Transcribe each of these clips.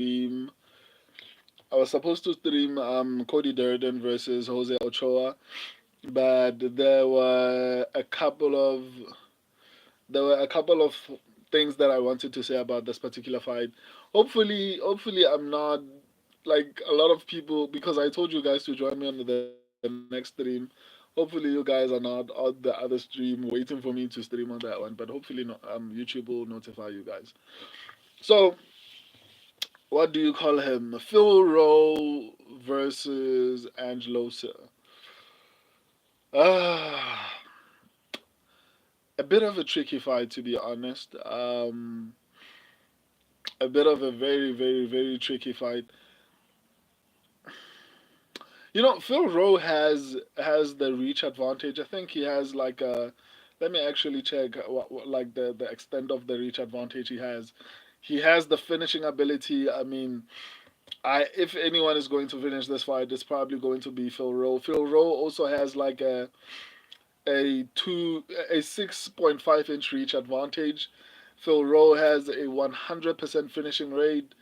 stream. I was supposed to stream Cody Durden versus Jose Ochoa, but there were a couple of things that I wanted to say about this particular fight. Hopefully, I'm not like a lot of people because I told you guys to join me on the next stream. Hopefully, you guys are not on the other stream waiting for me to stream on that one. But hopefully, no, YouTube will notify you guys. So, what do you call him? Phil Rowe versus Ange Loosa. Ah, a bit of a tricky fight, to be honest. A bit of a very, very, very tricky fight. You know, Phil Rowe has the reach advantage. I think he has like a. Let me actually check what like the extent of the reach advantage he has. He has the finishing ability. I mean, I if anyone is going to finish this fight, it's probably going to be Phil Rowe. Phil Rowe also has like a 6.5 inch reach advantage. Phil Rowe has a 100% finishing rate.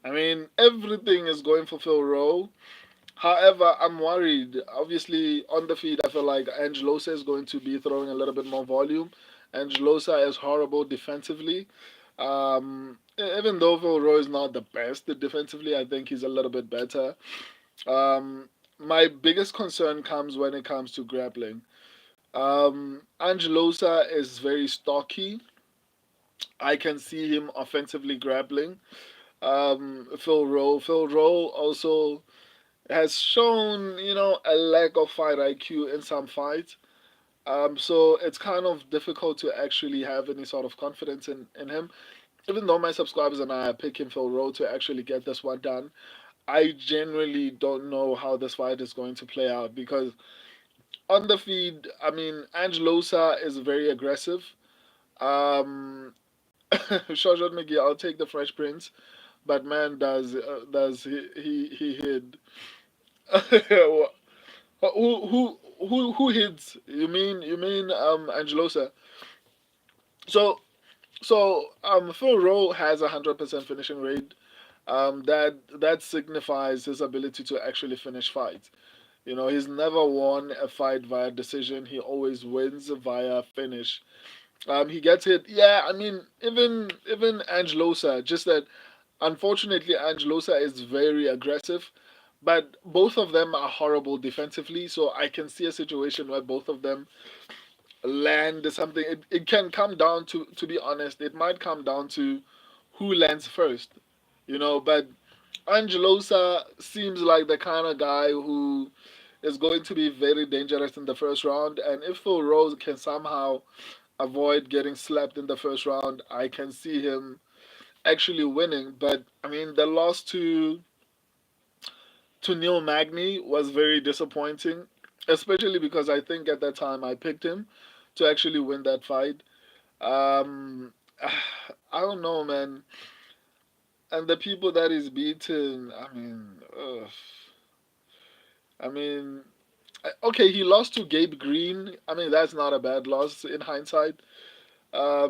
I mean, everything is going for Phil Rowe. However, I'm worried. Obviously, on the feed, I feel like Ange Loosa is going to be throwing a little bit more volume. Ange Loosa is horrible defensively. Even though Phil Rowe is not the best defensively, I think he's a little bit better. My biggest concern comes when it comes to grappling. Ange Loosa is very stocky. I can see him offensively grappling. Phil Rowe also has shown, a lack of fight IQ in some fights. So it's kind of difficult to actually have any sort of confidence in him. Even though my subscribers and I are picking Phil Rowe to actually get this one done, I generally don't know how this fight is going to play out because on the feed, I mean, Ange Loosa is very aggressive. Um, Shoshat McGee, I'll take the Fresh Prince, but man, does he hit? Who hits? You mean Ange Loosa? So Phil Rowe has 100% finishing rate. That signifies his ability to actually finish fights. He's never won a fight via decision. He always wins via finish. He gets hit. Yeah, I mean, even Ange Loosa, just that unfortunately Ange Loosa is very aggressive, but both of them are horrible defensively. So I can see a situation where both of them land something. It can come down to be honest, it might come down to who lands first. But Angelosa seems like the kind of guy who is going to be very dangerous in the first round. And if Phil Rose can somehow avoid getting slapped in the first round, I can see him actually winning. But I mean, the loss to Neil Magny was very disappointing, especially because I think at that time I picked him to actually win that fight. Um, I don't know, man. And the people that he's beaten, I mean, ugh. I mean, okay, he lost to Gabe Green. I mean, that's not a bad loss in hindsight.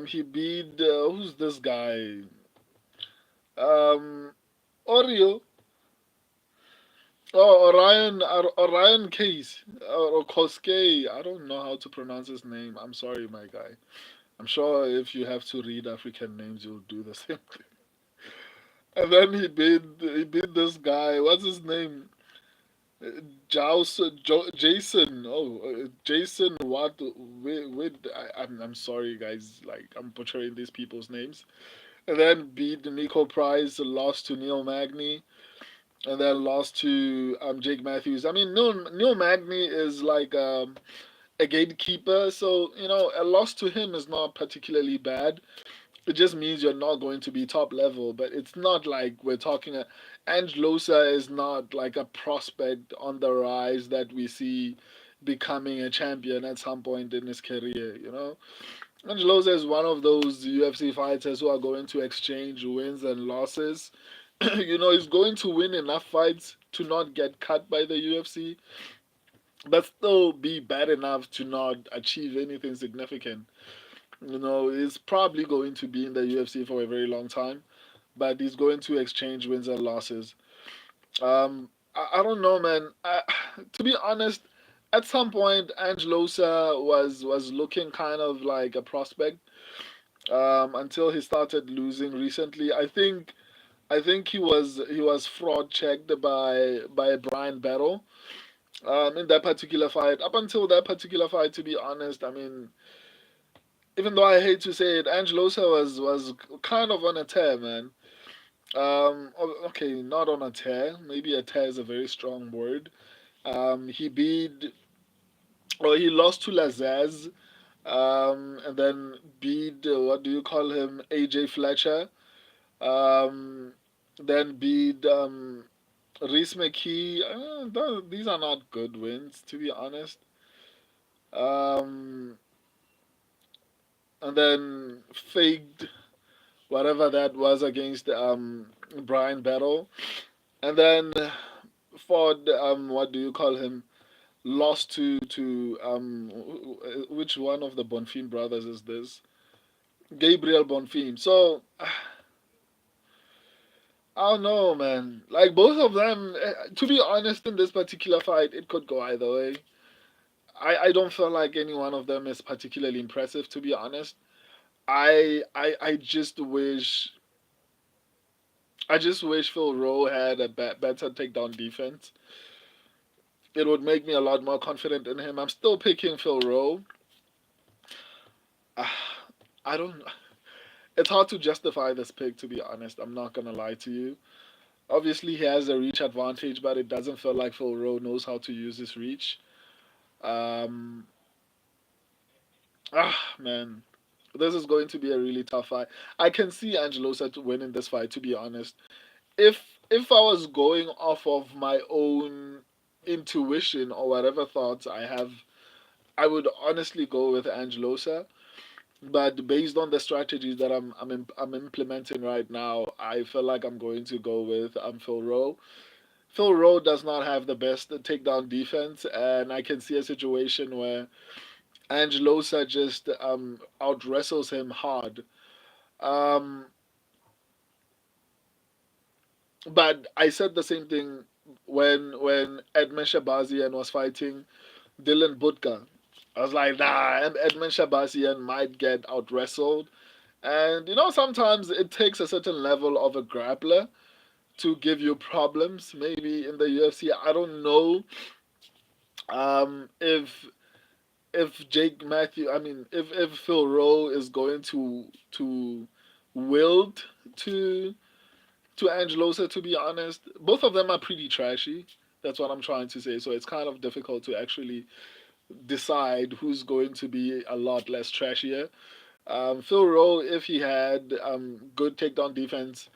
He beat who's this guy? Um, Oreo. Oh, Orion Case or Koske. I don't know how to pronounce his name. I'm sorry, my guy. I'm sure if you have to read African names, you'll do the same thing. And then he beat this guy. What's his name? Jason. Oh, Jason. What? Wait. I'm sorry, guys. Like I'm butchering these people's names. And then beat Nico Price. Lost to Neil Magny. And then lost to Jake Matthews. I mean, Neil Magny is like a gatekeeper, so a loss to him is not particularly bad. It just means you're not going to be top level, but it's not like we're talking. Ange Loosa is not like a prospect on the rise that we see becoming a champion at some point in his career. Ange Loosa is one of those UFC fighters who are going to exchange wins and losses. He's going to win enough fights to not get cut by the UFC, but still be bad enough to not achieve anything significant. He's probably going to be in the UFC for a very long time. but he's going to exchange wins and losses. I don't know, man. To be honest, at some point, Ange Loosa was looking kind of like a prospect until he started losing recently. I think he was fraud checked by Brian Battle in that particular fight. Up until that particular fight, to be honest, I mean, even though I hate to say it, Ange Loosa was kind of on a tear, man. Okay, not on a tear. Maybe a tear is a very strong word. He beat, or he lost to Lazaz, and then beat, what do you call him, AJ Fletcher. Um, then beat Reese McKee. These are not good wins, to be honest. Um, and then faked whatever that was against Brian Battle. And then Ford, what do you call him? Lost to which one of the Bonfim brothers is this? Gabriel Bonfim. So I don't know, man. Like both of them, to be honest, in this particular fight, it could go either way. I don't feel like any one of them is particularly impressive, to be honest. I just wish Phil Rowe had a better takedown defense. It would make me a lot more confident in him. I'm still picking Phil Rowe. I don't. It's hard to justify this pick, to be honest. I'm not gonna lie to you. Obviously, he has a reach advantage, but it doesn't feel like Phil Rowe knows how to use his reach. Um, man, this is going to be a really tough fight. I can see Ange Loosa to win in this fight. To be honest, if if I was going off of my own intuition or whatever thoughts I have, I would honestly go with Ange Loosa. But based on the strategies that I'm implementing right now, I feel like I'm going to go with Phil Rowe. Phil Rowe does not have the best takedown defense, and I can see a situation where Ange Loosa just out wrestles him hard. Um, but I said the same thing when Edmund Shabazian was fighting Dylan Budka. I was like, nah, Edmund Shabazian might get out wrestled. And sometimes it takes a certain level of a grappler to give you problems. Maybe in the UFC, I don't know if Jake Matthew, I mean, if Phil Rowe is going to wield to Ange Loosa. To be honest, both of them are pretty trashy. That's what I'm trying to say. So it's kind of difficult to actually decide who's going to be a lot less trashier. Phil Rowe, if he had good takedown defense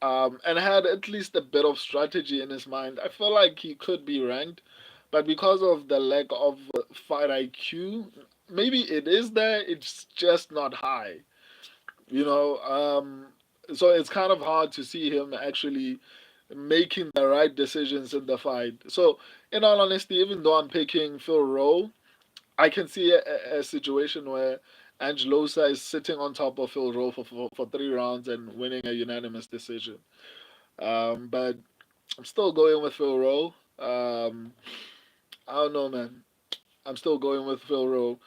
and had at least a bit of strategy in his mind, I feel like he could be ranked. But because of the lack of fight IQ, maybe it is there, it's just not high. You know, so it's kind of hard to see him actually making the right decisions in the fight. So, in all honesty, even though I'm picking Phil Rowe, I can see a situation where Angelosa is sitting on top of Phil Rowe for 3 rounds and winning a unanimous decision. But I'm still going with Phil Rowe. I don't know, man. I'm still going with Phil Rowe.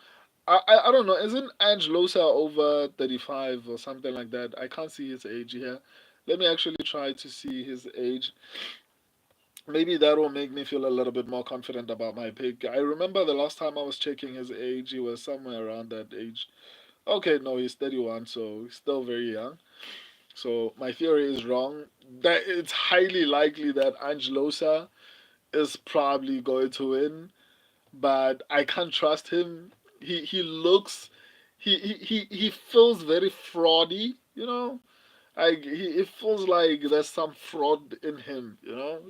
I don't know. Isn't Ange Loosa over 35 or something like that? I can't see his age here. Let me actually try to see his age. Maybe that will make me feel a little bit more confident about my pick. I remember the last time I was checking his age, he was somewhere around that age. Okay, no, he's 31, so he's still very young. So my theory is wrong. That it's highly likely that Ange Loosa is probably going to win, but I can't trust him. He looks he feels very fraudy, Like it feels like there's some fraud in him,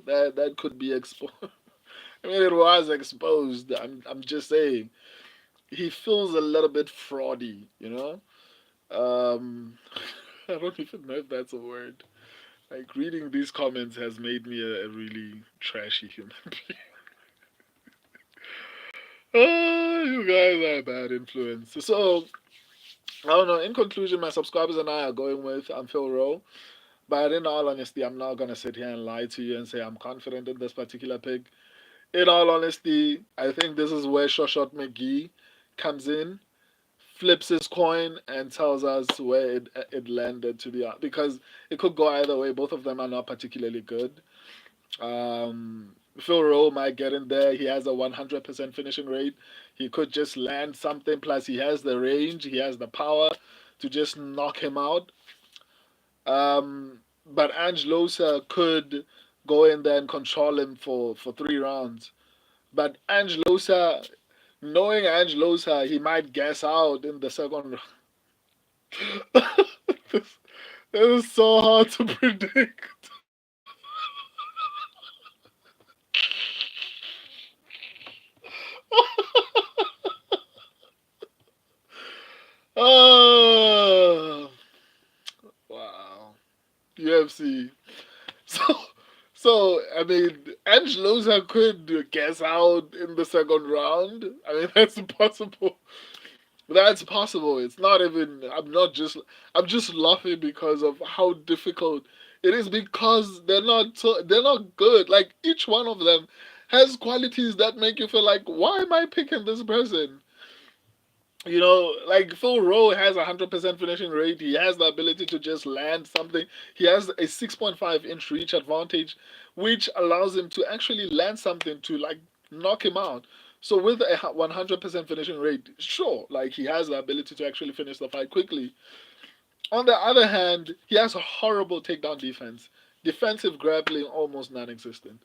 that could be exposed. I mean, it was exposed. I'm just saying he feels a little bit fraudy. Um, I don't even know if that's a word. Like reading these comments has made me a really trashy human being. Oh, you guys are a bad influence. So I don't know. In conclusion, my subscribers and I are going with Phil Rowe. But in all honesty, I'm not gonna sit here and lie to you and say I'm confident in this particular pick. In all honesty, I think this is where Shoshot McGee comes in, flips his coin, and tells us where it landed. To be honest, because it could go either way. Both of them are not particularly good. Phil Rowe might get in there. He has a 100% finishing rate. He could just land something. Plus, he has the range. He has the power to just knock him out. But Ange Loosa could go in there and control him for 3 rounds. But Ange Loosa, knowing Ange Loosa, he might gas out in the second round. this, this is so hard to predict. Oh, wow. UFC. So, so I mean, Ange Loosa could gas out in the second round. I mean, that's possible. That's possible. It's not even. I'm just laughing because of how difficult it is because they're not good. Like each one of them has qualities that make you feel like, why am I picking this person? Like Phil Rowe has a 100% finishing rate. He has the ability to just land something. He has a 6.5-inch reach advantage, which allows him to actually land something to like knock him out. So with a 100% finishing rate, sure, like he has the ability to actually finish the fight quickly. On the other hand, he has a horrible takedown defense. Defensive grappling almost non-existent.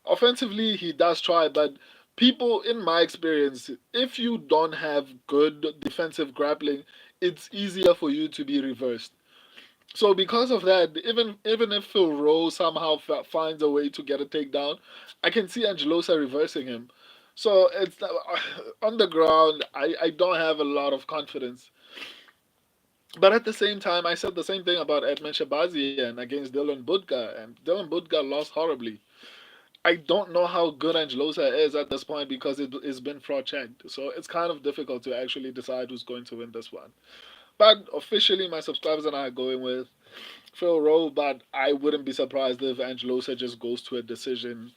Offensively, he does try, but people, in my experience, if you don't have good defensive grappling, it's easier for you to be reversed. So because of that, even if Phil Rowe somehow finds a way to get a takedown, I can see Angelosa reversing him. So it's on the ground. I don't have a lot of confidence. But at the same time, I said the same thing about Edmund Shabazian against Dylan Budga, and Dylan Budga lost horribly. I don't know how good Angelosa is at this point because it's been fraud checked. So it's kind of difficult to actually decide who's going to win this one. But officially, my subscribers and I are going with Phil Rowe, but I wouldn't be surprised if Angelosa just goes to a decision,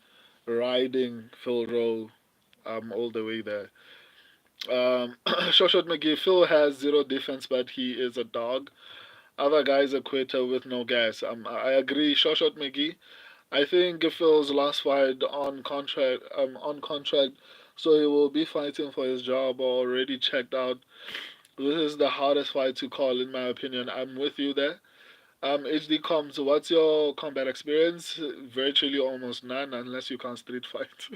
riding Phil Rowe all the way there. Shoshot McGee, Phil has zero defense, but he is a dog. Other guys are quitter with no gas. I agree, Shoshot McGee. I think Phil's last fight on contract, so he will be fighting for his job or already checked out. This is the hardest fight to call, in my opinion. I'm with you there. HD Coms, what's your combat experience? Virtually almost none, unless you can street fight.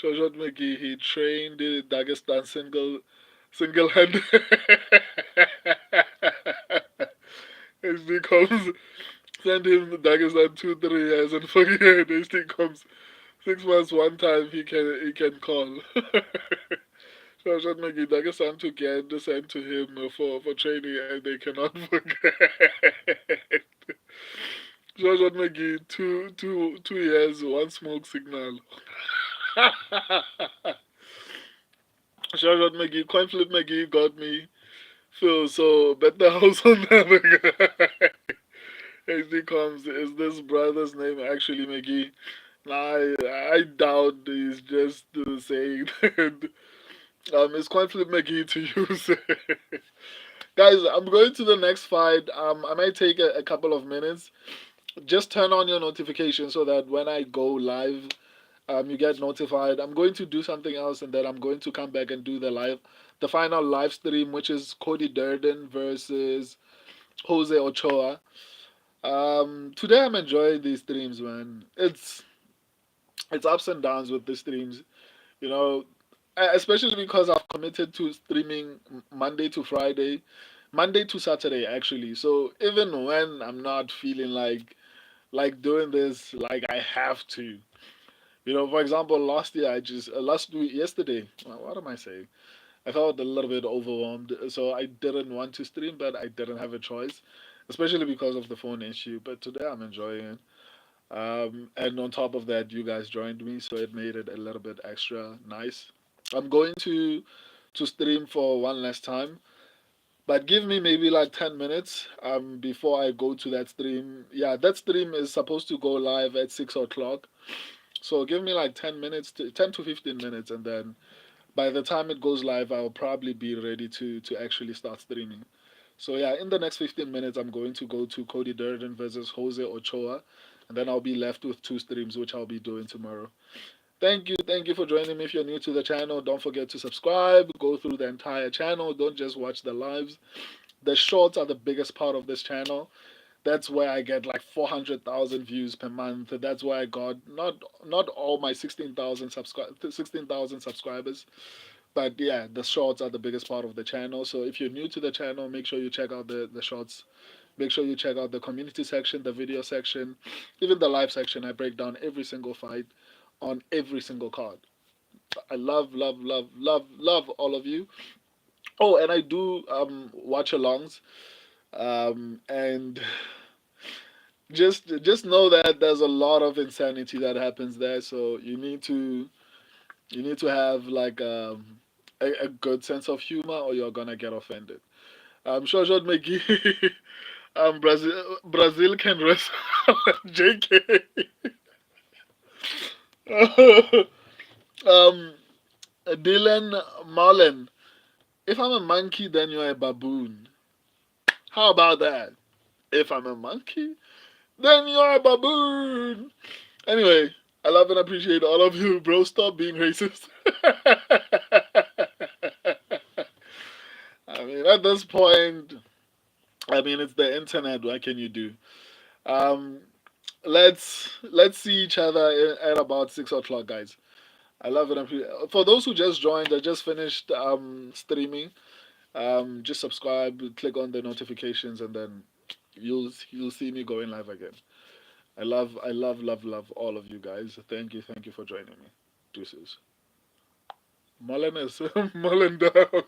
Shojot McGee, he trained in Dagestan single handed. HD Coms, send him Dagestan 2 3 years and forget. HD Coms, 6 months one time he can call. Shojot McGee, Dagestan to get sent to him for training and they cannot forget. George McGee, 2 years, one smoke signal. George McGee, coin flip McGee got me. Phil, so bet the house on that guy. HD comes, is this brother's name actually McGee? Nah, I doubt he's just saying that. It's coin flip McGee to use. Guys, I'm going to the next fight. I might take a couple of minutes. Just turn on your notifications so that when I go live, you get notified. I'm going to do something else, and then I'm going to come back and do the final live stream, which is Cody Durden versus Jose Ochoa. Today I'm enjoying these streams, man. It's ups and downs with the streams, you know, especially because I've committed to streaming Monday to Friday, Monday to Saturday actually. So even when I'm not feeling like doing this, like I have to. For example, last year last week, yesterday, what am I saying? I felt a little bit overwhelmed, so I didn't want to stream, but I didn't have a choice, especially because of the phone issue. But today I'm enjoying it. And on top of that, you guys joined me, so it made it a little bit extra nice. I'm going to stream for one last time. But give me maybe like 10 minutes before I go to that stream. Yeah, that stream is supposed to go live at 6 o'clock. So give me like 10 minutes, 10 to 15 minutes, and then by the time it goes live, I'll probably be ready to actually start streaming. So yeah, in the next 15 minutes, I'm going to go to Cody Durden versus Jose Ochoa, and then I'll be left with two streams, which I'll be doing tomorrow. Thank you for joining me. If you're new to the channel, don't forget to subscribe. Go through the entire channel. Don't just watch the lives. The shorts are the biggest part of this channel. That's where I get like 400,000 views per month. That's where I got not all my 16,000 subscribers, but yeah, the shorts are the biggest part of the channel. So if you're new to the channel, make sure you check out the shorts. Make sure you check out the community section, the video section, even the live section. I break down every single fight on every single card. I love all of you. Oh, and I do watch alongs. And just know that there's a lot of insanity that happens there. So you need to have like a good sense of humor, or you're gonna get offended. Sure, McGee. Brazil can wrestle. JK. um, Dylan Mullen. If I'm a monkey, then you're a baboon. How about that? If I'm a monkey, then you're a baboon. Anyway, I love and appreciate all of you, bro. Stop being racist. I mean, at this point, I mean, it's the internet. What can you do? Um, let's see each other at about 6 o'clock, guys. I love it. For those who just joined, I just finished streaming. Just subscribe, click on the notifications, and then you'll see me going live again. Love all of you guys. Thank you for joining me. Deuces. Mullen is Mullen down.